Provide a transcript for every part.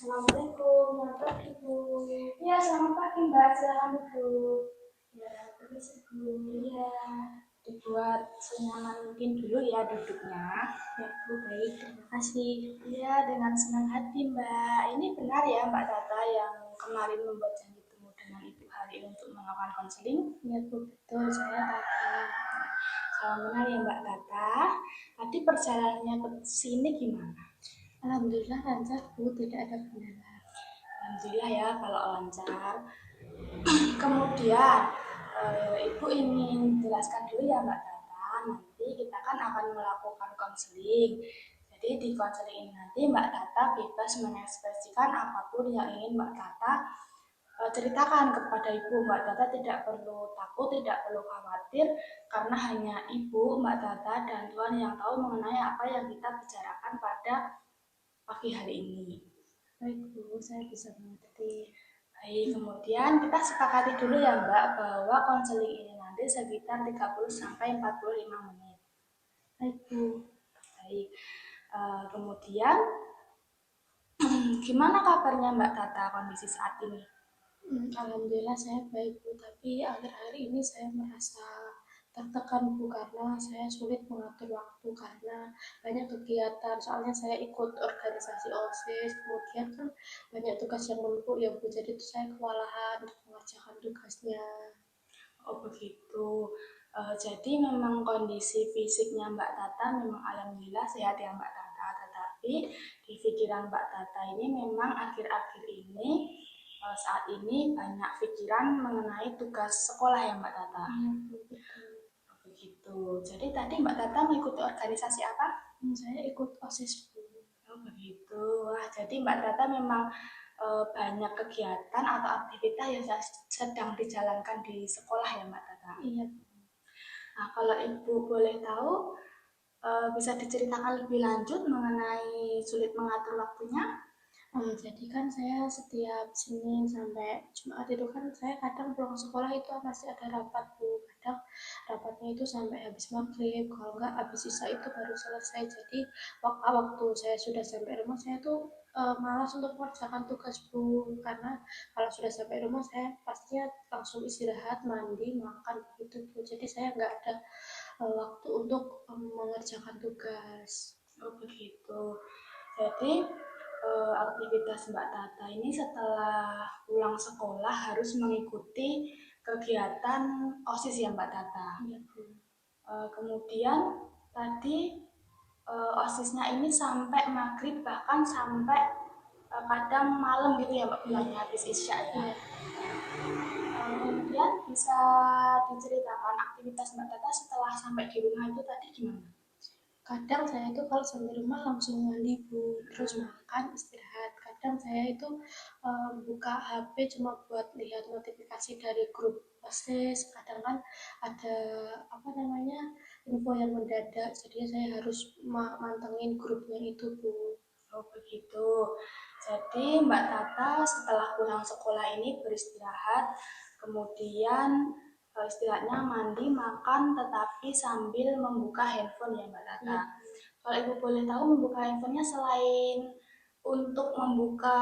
Assalamualaikum, selamat pagi Bu. Ya, selamat pagi Mbak, silakan duduk. Ya, permisi Bu. Ya, dibuat senyaman mungkin dulu ya duduknya. Ya Bu, baik, terima kasih. Ya, dengan senang hati Mbak. Ini benar ya Mbak Tata yang kemarin membuat janji temu dengan Ibu Hari untuk melakukan konseling? Ya Bu, betul, saya Tata. Salam kenal ya Mbak Tata. Tadi perjalanannya ke sini gimana? Alhamdulillah lancar Bu, tidak ada kendala. Alhamdulillah ya kalau lancar. Kemudian Ibu ingin jelaskan dulu ya Mbak Tata, nanti kita kan akan melakukan konseling. Jadi di konseling ini nanti Mbak Tata bebas mengekspresikan apapun yang ingin Mbak Tata ceritakan kepada Ibu. Mbak Tata tidak perlu takut, tidak perlu khawatir, karena hanya Ibu, Mbak Tata, dan Tuhan yang tahu mengenai apa yang kita bicarakan pada pagi hari ini. Baik Bu, saya bisa mengerti. Baik, kemudian kita sepakati dulu ya Mbak bahwa konseling ini nanti sekitar 30 sampai 45 menit. Baik Bu. Baik. Kemudian gimana kabarnya Mbak Tata kondisi saat ini? Alhamdulillah saya baik Bu, tapi akhir-akhir ini saya merasa tertekan Bu karena saya sulit mengatur waktu karena banyak kegiatan. Soalnya saya ikut organisasi OSIS, kemudian kan banyak tugas yang menumpuk ya Bu, jadi itu saya kewalahan untuk mengerjakan tugasnya. Oh begitu. Jadi memang kondisi fisiknya Mbak Tata memang alhamdulillah sehat ya Mbak Tata, tetapi di pikiran Mbak Tata ini memang akhir-akhir ini saat ini banyak pikiran mengenai tugas sekolah ya Mbak Tata. Oh, begitu. Jadi tadi Mbak Tata mengikuti organisasi apa? Saya ikut OSIS Bu. Oh begitu. Wah, jadi Mbak Tata memang banyak kegiatan atau aktivitas yang sedang dijalankan di sekolah ya Mbak Tata? Iya. Nah, kalau Ibu boleh tahu, bisa diceritakan lebih lanjut mengenai sulit mengatur waktunya? Jadi kan saya setiap Senin sampai Jumat itu kan saya kadang pulang sekolah itu masih ada rapat Bu. Kadang rapatnya itu sampai habis maghrib, kalau enggak habis isya itu baru selesai. Jadi waktu saya sudah sampai rumah saya tuh malas untuk mengerjakan tugas Bu, karena kalau sudah sampai rumah saya pastinya langsung istirahat, mandi, makan gitu Bu. Jadi saya nggak ada waktu untuk mengerjakan tugas. Oh begitu. Jadi aktivitas Mbak Tata ini setelah pulang sekolah harus mengikuti kegiatan OSIS ya Mbak Tata. Iya Bu. Kemudian tadi OSISnya ini sampai maghrib bahkan sampai kadang malam gitu ya Mbak pulangnya habis isya ya. Iya. Kemudian bisa diceritakan aktivitas Mbak Tata setelah sampai di rumah itu tadi gimana? Kadang saya itu kalau sampai rumah langsung mandi Bu, terus makan istirahat. Kadang saya itu buka HP cuma buat lihat notifikasi dari grup OSIS. Kadang kan ada apa namanya info yang mendadak, jadi saya harus mantengin grupnya itu Bu. Oh begitu. Jadi Mbak Tata setelah pulang sekolah ini beristirahat, kemudian istirahatnya mandi, makan, tetapi sambil membuka handphone ya Mbak Tata. Kalau Ibu boleh tahu membuka handphonenya selain untuk membuka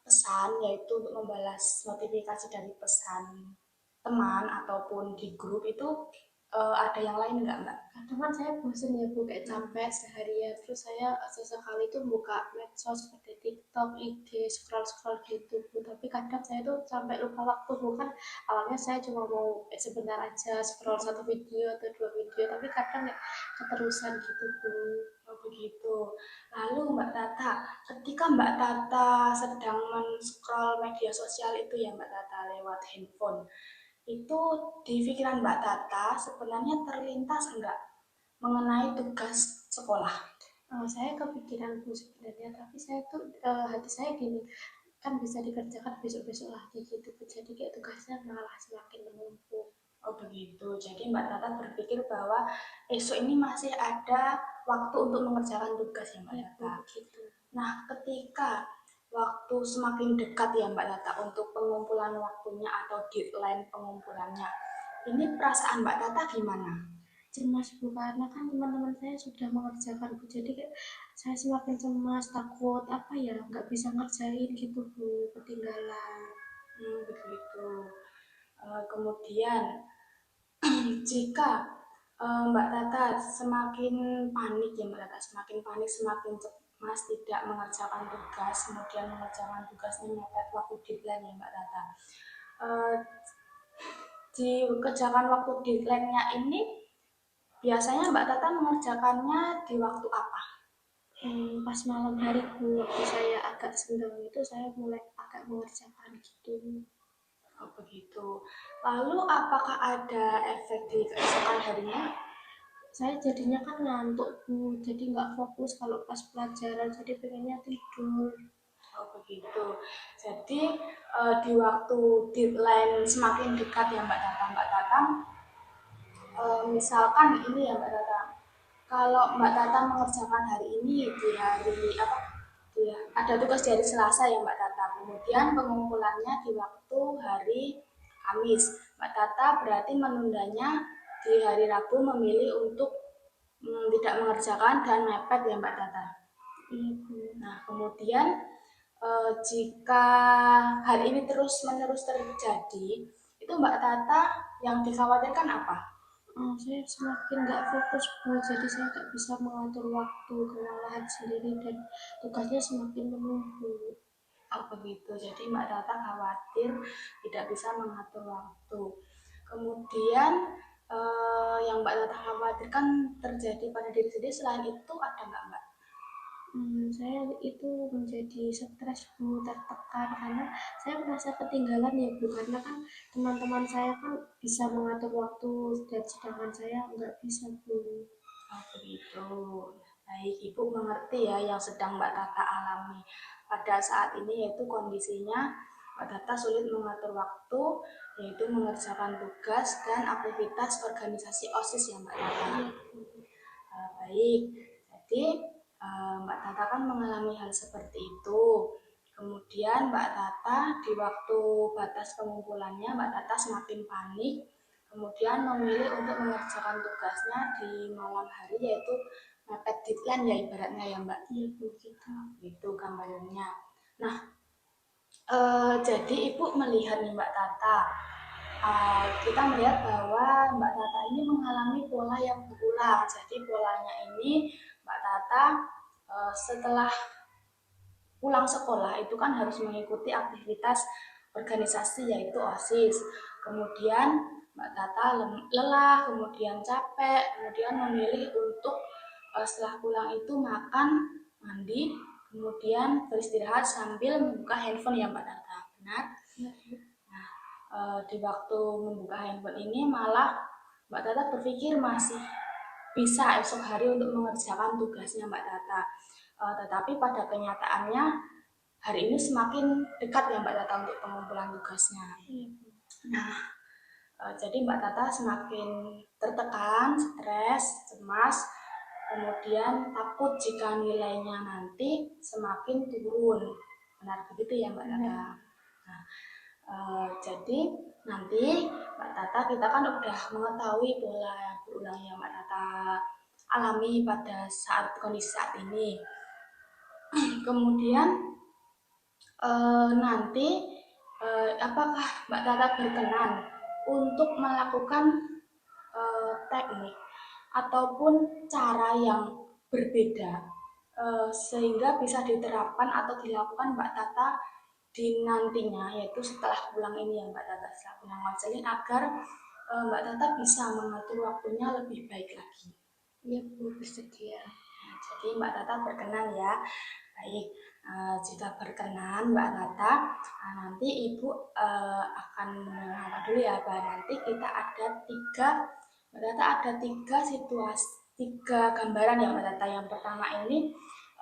pesan, yaitu untuk membalas notifikasi dari pesan teman ataupun di grup itu ada yang lain nggak Mbak? Kadang kan saya bosan ya Bu, kayak capek seharian, terus saya sesekali itu buka medsos seperti TikTok, IG, scroll gitu Bu, tapi kadang saya tuh sampai lupa waktu Bu, kan awalnya saya cuma mau sebentar aja scroll satu video atau dua video, tapi kadang ya keterusan gitu Bu. Oh begitu. Lalu Mbak Tata, ketika Mbak Tata sedang men-scroll media sosial itu ya Mbak Tata lewat handphone, itu di pikiran Mbak Tata sebenarnya terlintas enggak mengenai tugas sekolah? Saya kepikiran Bu sebenarnya, tapi saya tuh hati saya gini, kan bisa dikerjakan besok-besok lagi gitu Bu, jadi kayak tugasnya malah semakin menumpuk. Oh begitu, jadi Mbak Tata berpikir bahwa esok ini masih ada waktu untuk mengerjakan tugas ya Mbak Tata? Begitu. Nah ketika waktu semakin dekat ya Mbak Tata untuk pengumpulan waktunya atau deadline pengumpulannya, ini perasaan Mbak Tata gimana? cemas Bu, karena kan teman-teman saya sudah mengerjakan Bu, jadi kayak saya semakin cemas, takut apa ya nggak bisa ngerjain gitu Bu, ketinggalan. Begitu. Kemudian jika Mbak Tata semakin panik ya Mbak Tata, semakin panik, semakin cemas, tidak mengerjakan tugas, kemudian mengerjakan tugasnya mepet waktu deadline ya Mbak Tata. Eh, di kerjakan waktu deadline-nya ini biasanya Mbak Tata mengerjakannya di waktu apa? Pas malam hari Bu, waktu saya agak senggang itu saya mulai agak mengerjakan gitu. Oh begitu. Lalu apakah ada efek di keesokan harinya? Saya jadinya kan ngantuk Bu, jadi nggak fokus kalau pas pelajaran, jadi pengennya tidur. Oh begitu. Jadi di waktu deadline semakin dekat ya Mbak Tata, misalkan ini ya Mbak Tata, kalau Mbak Tata mengerjakan hari ini di hari apa? Ada tugas di hari Selasa ya Mbak Tata. Kemudian pengumpulannya di waktu hari Kamis. Mbak Tata berarti menundanya di hari Rabu, memilih untuk tidak mengerjakan dan mepet ya Mbak Tata. Nah, kemudian jika hal ini terus-menerus terjadi, itu Mbak Tata yang dikhawatirkan apa? Saya semakin nggak fokus Bu, jadi saya nggak bisa mengatur waktu, kewalahan sendiri dan tugasnya semakin menumpuk. Oh begitu, jadi Mbak Tata khawatir tidak bisa mengatur waktu. Kemudian yang Mbak Tata khawatirkan terjadi pada diri sendiri selain itu ada nggak Mbak? Saya itu menjadi stres Bu, tertekan karena saya merasa ketinggalan ya Bu, karena kan teman-teman saya kan bisa mengatur waktu dan sedangkan saya nggak bisa Bu. Oh begitu. Baik, Ibu mengerti ya yang sedang Mbak Tata alami pada saat ini, yaitu kondisinya Mbak Tata sulit mengatur waktu, yaitu mengerjakan tugas dan aktivitas organisasi OSIS ya Mbak Tata. Baik, jadi Mbak Tata kan mengalami hal seperti itu. Kemudian Mbak Tata di waktu batas pengumpulannya Mbak Tata semakin panik, kemudian memilih untuk mengerjakan tugasnya di malam hari, yaitu mepet deadline ya ibaratnya ya Mbak. Iya Bu, gitu. Itu gambarnya. Nah, jadi Ibu melihat nih Mbak Tata, kita melihat bahwa Mbak Tata ini mengalami pola yang berulang. Jadi polanya ini Mbak Tata setelah pulang sekolah itu kan harus mengikuti aktivitas organisasi yaitu OSIS. Kemudian Mbak Tata lelah, kemudian capek, kemudian memilih untuk setelah pulang itu makan, mandi, kemudian beristirahat sambil membuka handphone ya Mbak Tata. Benar? Nah, di waktu membuka handphone ini malah Mbak Tata berpikir masih bisa esok hari untuk mengerjakan tugasnya Mbak Tata. Tetapi pada kenyataannya hari ini semakin dekat ya Mbak Tata untuk pengumpulan tugasnya. Nah, jadi Mbak Tata semakin tertekan, stres, cemas, kemudian takut jika nilainya nanti semakin turun. Benar begitu ya Mbak Tata? Nah, jadi nanti Mbak Tata kita kan udah mengetahui pola yang berulang yang Mbak Tata alami pada saat kondisi saat ini. Kemudian nanti apakah Mbak Tata berkenan untuk melakukan teknik ataupun cara yang berbeda sehingga bisa diterapkan atau dilakukan Mbak Tata di nantinya, yaitu setelah pulang ini ya Mbak Tata, setelah pulang konseling, agar Mbak Tata bisa mengatur waktunya lebih baik lagi. Iya Bu, bersedia. Jadi Mbak Tata berkenan ya. Baik, jika berkenan Mbak Tata, nanti Ibu akan apa dulu ya, nanti kita ada Mbak Tata ada tiga situasi, tiga gambaran ya Mbak Tata. Yang pertama ini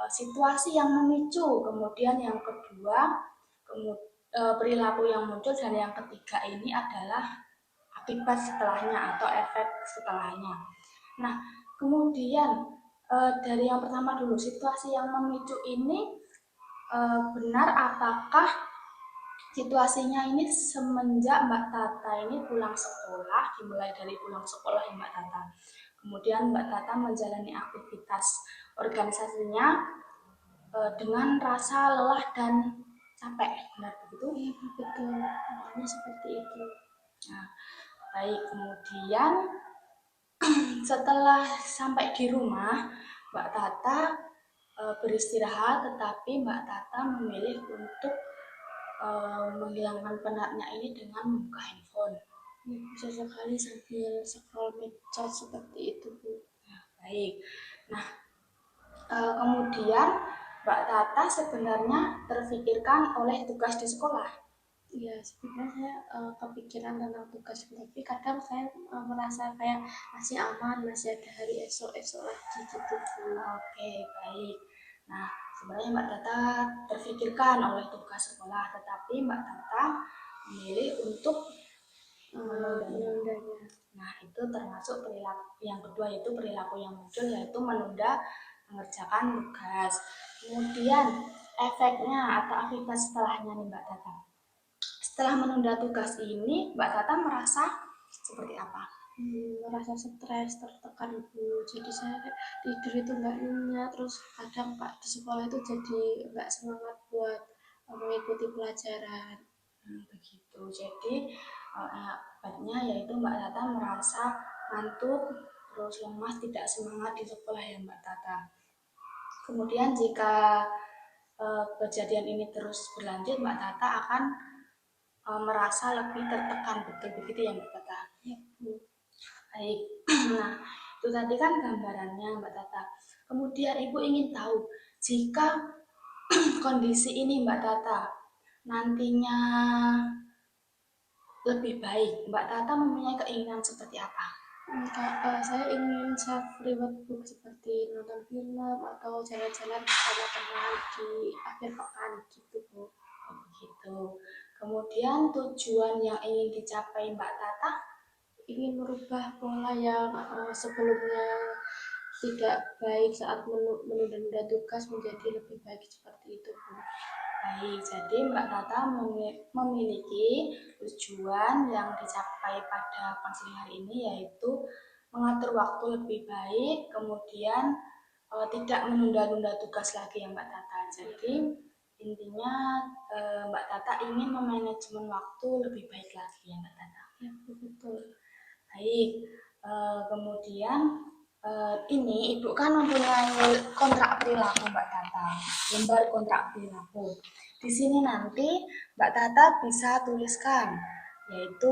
situasi yang memicu, kemudian yang kedua perilaku yang muncul, dan yang ketiga ini adalah akibat setelahnya atau efek setelahnya. Nah, kemudian dari yang pertama dulu, situasi yang memicu ini benar apakah situasinya ini semenjak Mbak Tata ini pulang sekolah, dimulai dari pulang sekolah ya Mbak Tata. Kemudian Mbak Tata menjalani aktivitas organisasinya dengan rasa lelah dan capek, benar begitu? Iya, betul. Awalnya seperti itu. Nah, baik. Kemudian setelah sampai di rumah, Mbak Tata beristirahat, tetapi Mbak Tata memilih untuk menghilangkan penatnya ini dengan membuka handphone. Ya, bisa sekali sambil scroll medsos seperti itu, Bu. Nah, baik. Nah, kemudian Mbak Tata sebenarnya terfikirkan oleh tugas di sekolah. Iya, sebenarnya saya kepikiran tentang tugas, tapi kadang saya merasa kayak masih aman, masih ada hari esok-esok lagi gitu, Bu. Oke, baik. Nah, sebenarnya Mbak Tata terfikirkan oleh tugas sekolah, tetapi Mbak Tata memilih untuk menundanya. Nah, itu termasuk perilaku yang kedua, yaitu perilaku yang muncul, yaitu menunda mengerjakan tugas. Kemudian efeknya atau akibat setelahnya nih Mbak Tata. Setelah menunda tugas ini, Mbak Tata merasa seperti apa? Merasa stres, tertekan, Bu. Jadi saya kayak tidur itu nggak nyenyak, terus kadang Pak di sekolah itu jadi nggak semangat buat mengikuti pelajaran. Begitu. Jadi akibatnya yaitu Mbak Tata merasa ngantuk, terus lemas, tidak semangat di sekolah ya Mbak Tata. Kemudian jika kejadian ini terus berlanjut, Mbak Tata akan merasa lebih tertekan, betul begitu ya Mbak Tata? Ya, Bu. Baik. Nah, itu tadi kan gambarannya Mbak Tata. Kemudian Ibu ingin tahu jika kondisi ini Mbak Tata nantinya lebih baik, Mbak Tata mempunyai keinginan seperti apa? Saya ingin self reward book seperti nonton film atau jalan-jalan bersama teman di akhir pekan gitu, Bu. Begitu. Kemudian tujuan yang ingin dicapai Mbak Tata? Ingin merubah pola yang sebelumnya tidak baik saat menunda tugas menjadi lebih baik seperti itu, Bu. Baik, jadi Mbak Tata memiliki tujuan yang dicapai pada konseling hari ini, yaitu mengatur waktu lebih baik, kemudian tidak menunda-nunda tugas lagi ya Mbak Tata. Jadi intinya Mbak Tata ingin memanajemen waktu lebih baik lagi ya Mbak Tata. Ya, betul. Baik, kemudian ini Ibu kan mempunyai kontrak perilaku Mbak Tata, lembar kontrak perilaku. Di sini nanti Mbak Tata bisa tuliskan, yaitu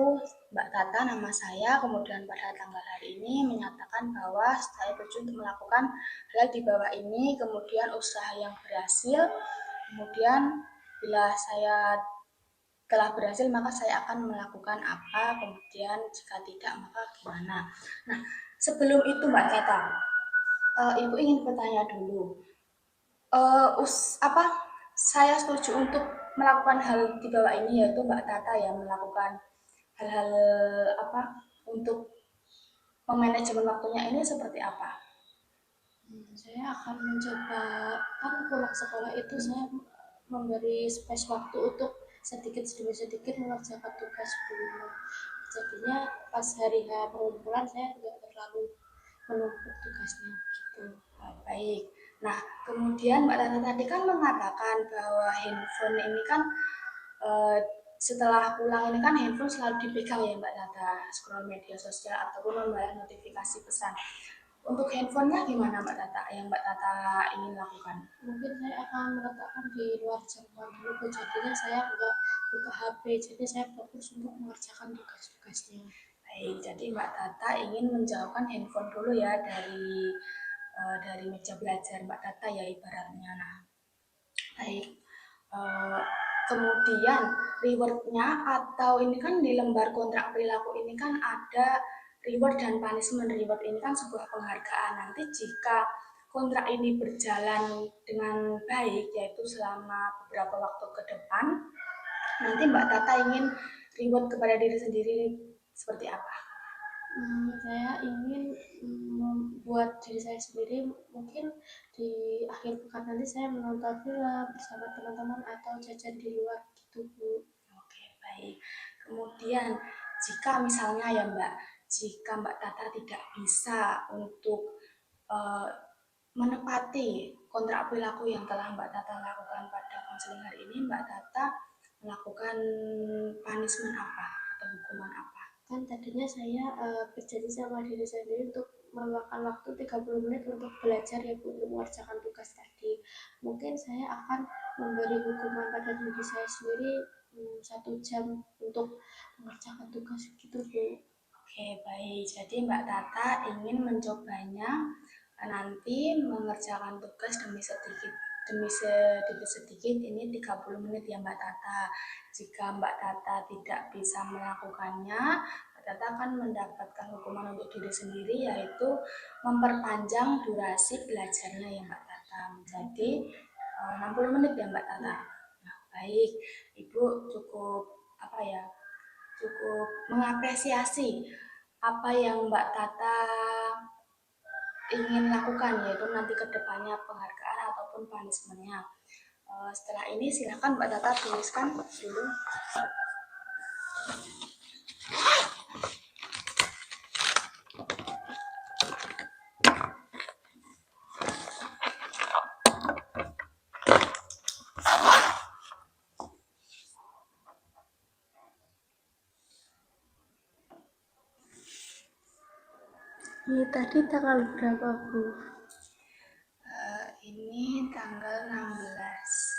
Mbak Tata nama saya, kemudian pada tanggal hari ini menyatakan bahwa saya setuju untuk melakukan hal di bawah ini, kemudian usaha yang berhasil, kemudian bila saya telah berhasil maka saya akan melakukan apa, kemudian jika tidak maka gimana. Nah, sebelum itu Mbak Tata, Ibu ingin bertanya dulu, apa saya setuju untuk melakukan hal di bawah ini, yaitu Mbak Tata ya melakukan hal-hal apa untuk memanajemen waktunya ini seperti apa? Saya akan mencoba, kan pulang sekolah itu saya memberi space waktu untuk sedikit demi sedikit mengerjakan tugas dulu. Jadinya pas hari pengumpulan saya tidak terlalu menumpuk tugasnya gitu. Baik. Nah, kemudian Mbak Tata tadi kan mengatakan bahwa handphone ini kan eh, setelah pulang ini kan handphone selalu dipegang ya Mbak Tata, scroll media sosial ataupun membalas notifikasi pesan. Untuk handphonenya gimana Mbak Tata yang Mbak Tata ingin lakukan? Mungkin saya akan meletakkan di luar jangkauan dulu, jadinya saya nggak buka HP, jadi saya fokus untuk mengerjakan tugas-tugasnya. Baik, jadi Mbak Tata ingin menjauhkan handphone dulu ya dari meja belajar Mbak Tata ya ibaratnya. Nah, baik. Eh, kemudian rewardnya atau ini kan di lembar kontrak perilaku ini kan ada reward dan punishment. Reward ini kan sebuah penghargaan. Nanti jika kontrak ini berjalan dengan baik, yaitu selama beberapa waktu ke depan, nanti Mbak Tata ingin reward kepada diri sendiri seperti apa? Saya ingin membuat diri saya sendiri, mungkin di akhir pekan nanti saya menonton film bersama teman-teman atau jajan di luar gitu, Bu. Oke, baik. Kemudian jika misalnya ya Mbak, jika Mbak Tata tidak bisa untuk uh, menepati kontrak perilaku yang telah Mbak Tata lakukan pada konseling hari ini, Mbak Tata melakukan punishment apa atau hukuman apa? Kan tadinya saya berjanji sama diri sendiri untuk meluangkan waktu 30 menit untuk belajar ya Bu, untuk mengerjakan tugas tadi. Mungkin saya akan memberi hukuman pada diri saya sendiri 1 jam untuk mengerjakan tugas gitu Bu. Oke, baik. Jadi Mbak Tata ingin mencobanya nanti mengerjakan tugas demi sedikit ini 30 menit ya Mbak Tata. Jika Mbak Tata tidak bisa melakukannya, Mbak Tata akan mendapatkan hukuman untuk diri sendiri, yaitu memperpanjang durasi belajarnya ya Mbak Tata menjadi 60 menit ya Mbak Tata. Nah, baik, Ibu cukup mengapresiasi apa yang Mbak Tata ingin lakukan, yaitu nanti kedepannya penghargaan ataupun punishment-nya. Setelah ini silakan Mbak Tata tuliskan dulu. Ini tadi tanggal berapa Bu? Ini tanggal 16.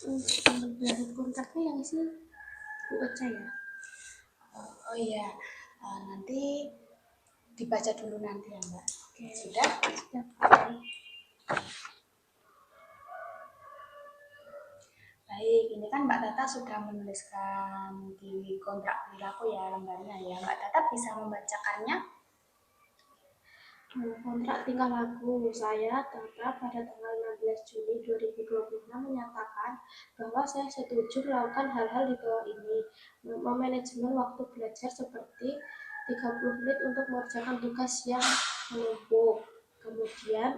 Pembelajaran kontraknya yang isi Bu Ocha ya. Oh iya, nanti dibaca dulu nanti ya Mbak. Oke, Sudah? sudah. Baik, ini kan Mbak Tata sudah menuliskan di kontrak perilaku ya lembarnya ya. Mbak Tata bisa membacakannya? Kontrak tingkah laku saya Tata pada tanggal 16 Juni 2026 menyatakan bahwa saya setuju melakukan hal-hal di bawah ini. Memanajemen waktu belajar seperti 30 menit untuk mengerjakan tugas yang menumpuk. Kemudian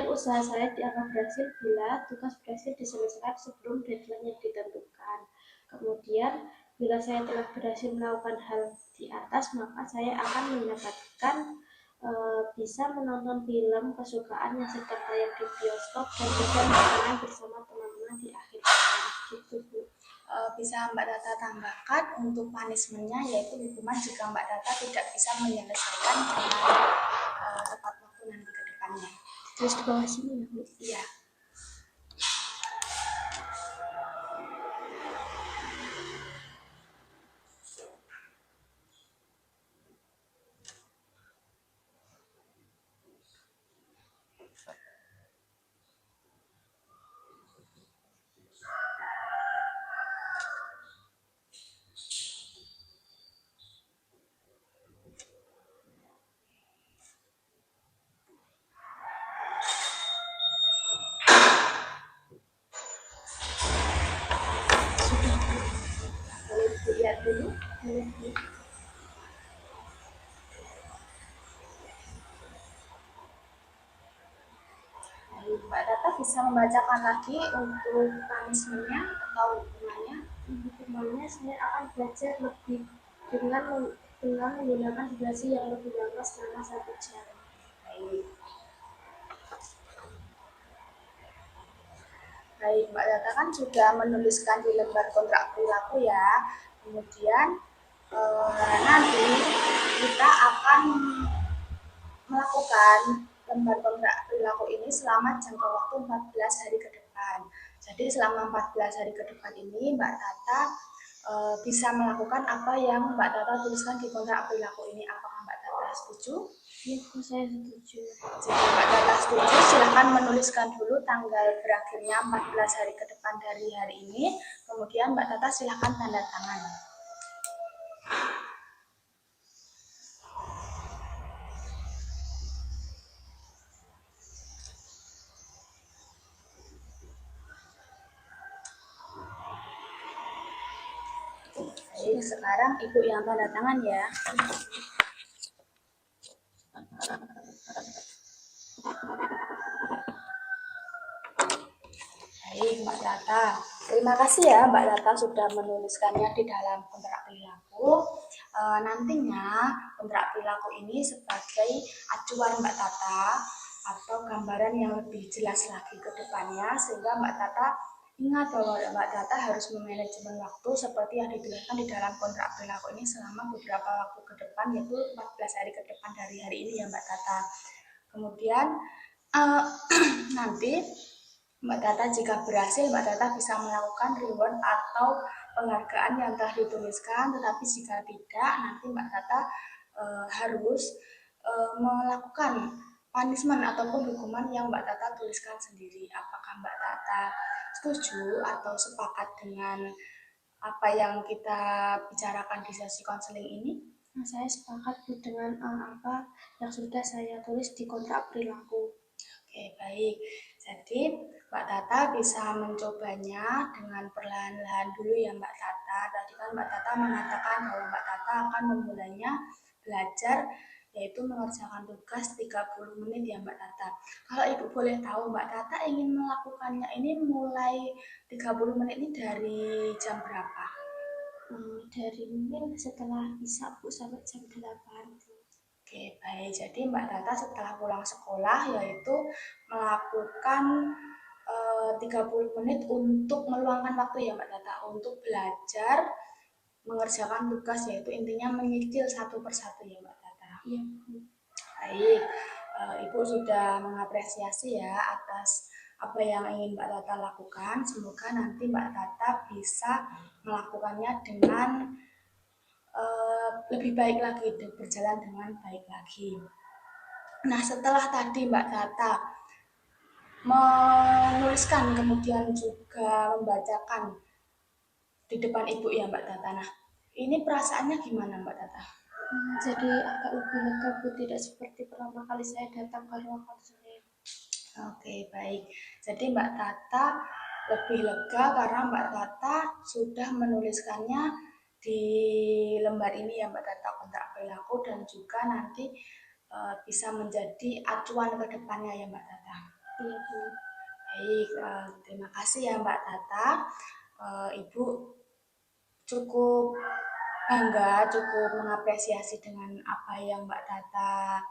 usaha saya dianggap berhasil bila tugas berhasil diselesaikan sebelum deadline yang ditentukan. Kemudian bila saya telah berhasil melakukan hal di atas, maka saya akan mendapatkan bisa menonton film kesukaan yang sedang tayang di bioskop dan juga makanan bersama teman-teman di akhir pekan. Gitu Bu. Bisa Mbak Tata tambahkan untuk punishment-nya, yaitu hukuman jika Mbak Tata tidak bisa menyelesaikan dengan tepat waktu nanti ke depannya. Terus di bawah sini ya Bu? Iya. Boleh dilihat dulu? Mbak Tata bisa membacakan lagi untuk punishment-nya atau hukumannya. Hukumannya saya akan belajar lebih dengan menggunakan durasi yang lebih lama selama 1 jam. Baik. Baik, Mbak Tata kan sudah menuliskan di lembar kontrak perilaku ya. Kemudian nanti kita akan melakukan lembar kontrak perilaku ini selama jangka waktu 14 hari ke depan. Jadi selama 14 hari ke depan ini Mbak Tata bisa melakukan apa yang Mbak Tata tuliskan di kontrak perilaku ini. Apakah Mbak Tata setuju? Ya, saya setuju. Jika Mbak Tata setuju, silahkan menuliskan dulu tanggal berakhirnya 14 hari ke depan dari hari ini. Kemudian Mbak Tata silahkan tanda tangan. Baik, sekarang Ibu yang tanda tangan ya. Baik, Mbak Tata. Terima kasih ya Mbak Tata sudah menuliskannya di dalam kontrak perilaku. Nantinya kontrak perilaku ini sebagai acuan Mbak Tata atau gambaran yang lebih jelas lagi ke depannya, sehingga Mbak Tata ingat bahwa Mbak Tata harus memanajemen waktu seperti yang dijelaskan di dalam kontrak perilaku ini selama beberapa waktu ke depan, yaitu 14 hari ke depan dari hari ini ya Mbak Tata. Kemudian nanti Mbak Tata jika berhasil, Mbak Tata bisa melakukan reward atau penghargaan yang telah dituliskan, tetapi jika tidak, nanti Mbak Tata harus melakukan punishment ataupun hukuman yang Mbak Tata tuliskan sendiri. Apakah Mbak Tata setuju atau sepakat dengan apa yang kita bicarakan di sesi konseling ini? Nah, saya sepakat dengan apa yang sudah saya tulis di kontrak perilaku. Oke, baik. Jadi Mbak Tata bisa mencobanya dengan perlahan-lahan dulu ya Mbak Tata. Tadi kan Mbak Tata mengatakan bahwa Mbak Tata akan memulainya belajar yaitu mengerjakan tugas 30 menit ya Mbak Tata. Kalau Ibu boleh tahu Mbak Tata ingin melakukannya ini mulai 30 menit ini dari jam berapa? Dari mungkin setelah bisa Bu sampai jam 8. Oke, baik. Jadi Mbak Tata setelah pulang sekolah yaitu melakukan 30 menit untuk meluangkan waktu ya Mbak Tata untuk belajar mengerjakan tugas, yaitu intinya menyicil satu persatu ya Mbak Tata. Iya. Baik, Ibu sudah mengapresiasi ya atas apa yang ingin Mbak Tata lakukan. Semoga nanti Mbak Tata bisa melakukannya dengan lebih baik lagi, berjalan dengan baik lagi. Nah, setelah tadi Mbak Tata menuliskan kemudian juga membacakan di depan ibu ya Mbak Tata. Nah, ini perasaannya gimana Mbak Tata? Jadi agak lebih lega Bu, tidak seperti pertama kali saya datang ke ruang konseling. Oke, baik. Jadi Mbak Tata lebih lega karena Mbak Tata sudah menuliskannya di lembar ini ya Mbak Tata, kontrak perilaku, dan juga nanti bisa menjadi acuan ke depannya ya Mbak Tata. Iya Bu. Baik, terima kasih ya Mbak Tata. Ibu cukup bangga, cukup mengapresiasi dengan apa yang Mbak Tata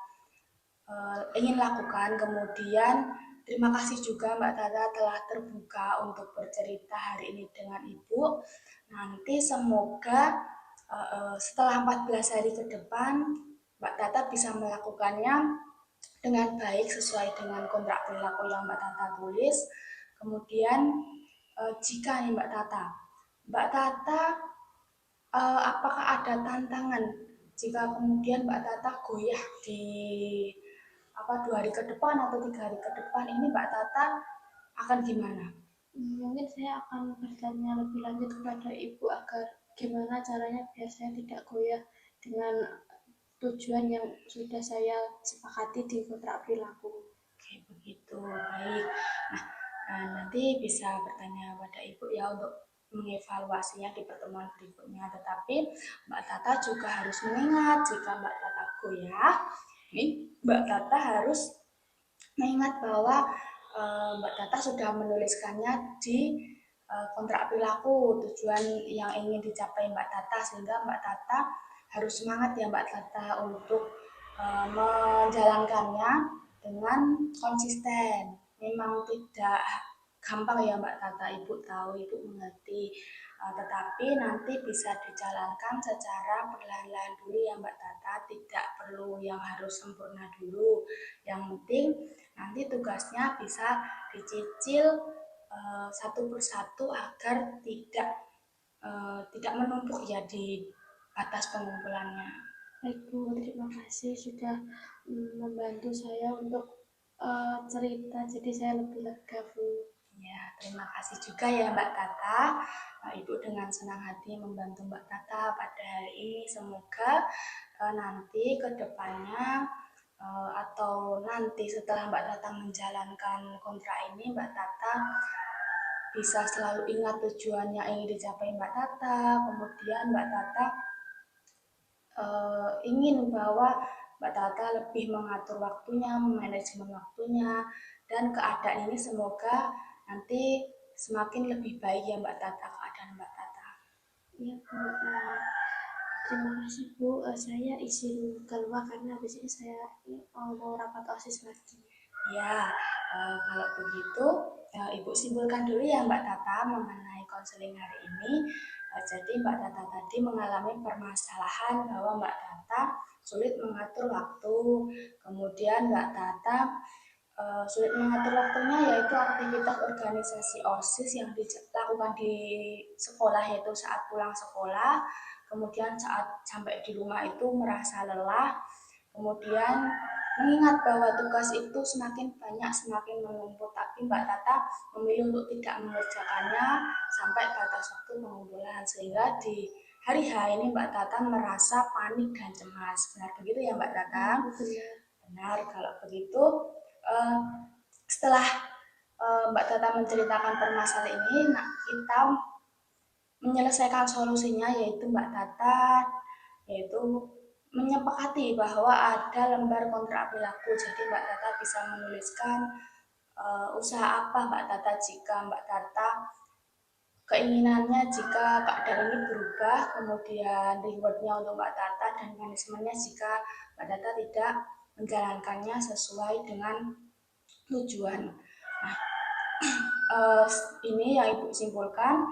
ingin lakukan. Kemudian terima kasih juga Mbak Tata telah terbuka untuk bercerita hari ini dengan Ibu. Nanti semoga setelah 14 hari ke depan Mbak Tata bisa melakukannya dengan baik sesuai dengan kontrak perilaku yang Mbak Tata tulis. Kemudian jika nih Mbak Tata apakah ada tantangan jika kemudian Mbak Tata goyah di 2 hari ke depan atau 3 hari ke depan, ini Mbak Tata akan gimana? Mungkin saya akan bertanya lebih lanjut kepada Ibu agar gimana caranya biar saya tidak goyah dengan tujuan yang sudah saya sepakati di kontrak perilaku. Oke, begitu. Baik. Nah, nanti bisa bertanya pada Ibu ya untuk mengevaluasinya di pertemuan berikutnya. Tetapi Mbak Tata juga harus mengingat jika Mbak Tata goyah, ini Mbak Tata harus mengingat bahwa Mbak Tata sudah menuliskannya di kontrak perilaku, tujuan yang ingin dicapai Mbak Tata, sehingga Mbak Tata harus semangat ya Mbak Tata untuk menjalankannya dengan konsisten. Memang tidak gampang ya Mbak Tata, Ibu tahu, Ibu mengerti. Tetapi nanti bisa dijalankan secara perlahan-lahan dulu ya Mbak Tata, tidak perlu yang harus sempurna dulu. Yang penting nanti tugasnya bisa dicicil satu persatu agar tidak menumpuk ya di atas pengumpulannya. Baik Bu, terima kasih sudah membantu saya untuk cerita, jadi saya lebih lega Bu. Ya, terima kasih juga ya Mbak Tata. Ibu dengan senang hati membantu Mbak Tata pada hari ini. Semoga nanti ke depannya atau nanti setelah Mbak Tata menjalankan kontrak ini, Mbak Tata bisa selalu ingat tujuan yang ingin dicapai Mbak Tata. Kemudian Mbak Tata ingin bahwa Mbak Tata lebih mengatur waktunya, manajemen waktunya, dan keadaan ini semoga nanti semakin lebih baik ya Mbak Tata, keadaan Mbak Tata. Iya Bu, terima kasih Bu, saya izin keluar karena habis ini saya mau rapat OSIS lagi. Ya, kalau begitu Ibu simpulkan dulu ya Mbak Tata mengenai konseling hari ini. Jadi Mbak Tata tadi mengalami permasalahan bahwa Mbak Tata sulit mengatur waktu, kemudian Mbak Tata sulit mengatur waktunya yaitu aktivitas organisasi OSIS yang dilakukan di sekolah, yaitu saat pulang sekolah, kemudian saat sampai di rumah itu merasa lelah, kemudian mengingat bahwa tugas itu semakin banyak, semakin menumpuk, tapi Mbak Tata memilih untuk tidak mengerjakannya sampai batas waktu pengumpulan, sehingga di hari H ini Mbak Tata merasa panik dan cemas. Benar begitu ya Mbak Tata? Benar. Kalau begitu, setelah Mbak Tata menceritakan permasalahan ini, nah kita menyelesaikan solusinya, yaitu Mbak Tata yaitu menyepakati bahwa ada lembar kontrak perilaku. Jadi Mbak Tata bisa menuliskan usaha apa Mbak Tata jika Mbak Tata keinginannya jika keadaan ini berubah, kemudian rewardnya untuk Mbak Tata, dan punishmentnya jika Mbak Tata tidak menjalankannya sesuai dengan tujuan. Nah, ini yang Ibu simpulkan.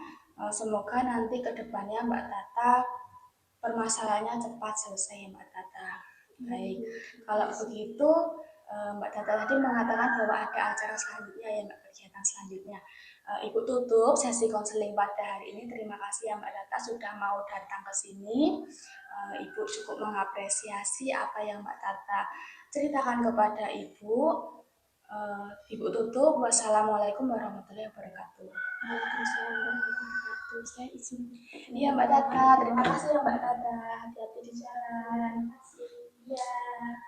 Semoga nanti ke depannya Mbak Tata permasalahannya cepat selesai Mbak Tata. Baik, kalau begitu Mbak Tata tadi mengatakan bahwa ada acara selanjutnya ya Mbak, kegiatan selanjutnya. Ibu tutup sesi konseling pada hari ini. Terima kasih ya Mbak Tata sudah mau datang ke sini. Ibu cukup mengapresiasi apa yang Mbak Tata ceritakan kepada Ibu. Ibu tutup. Wassalamualaikum warahmatullahi wabarakatuh. Waalaikumsalam warahmatullahi wabarakatuh. Saya izin. Iya Mbak Tata, terima kasih ya Mbak Tata. Hati-hati di jalan. Terima kasih. Iya.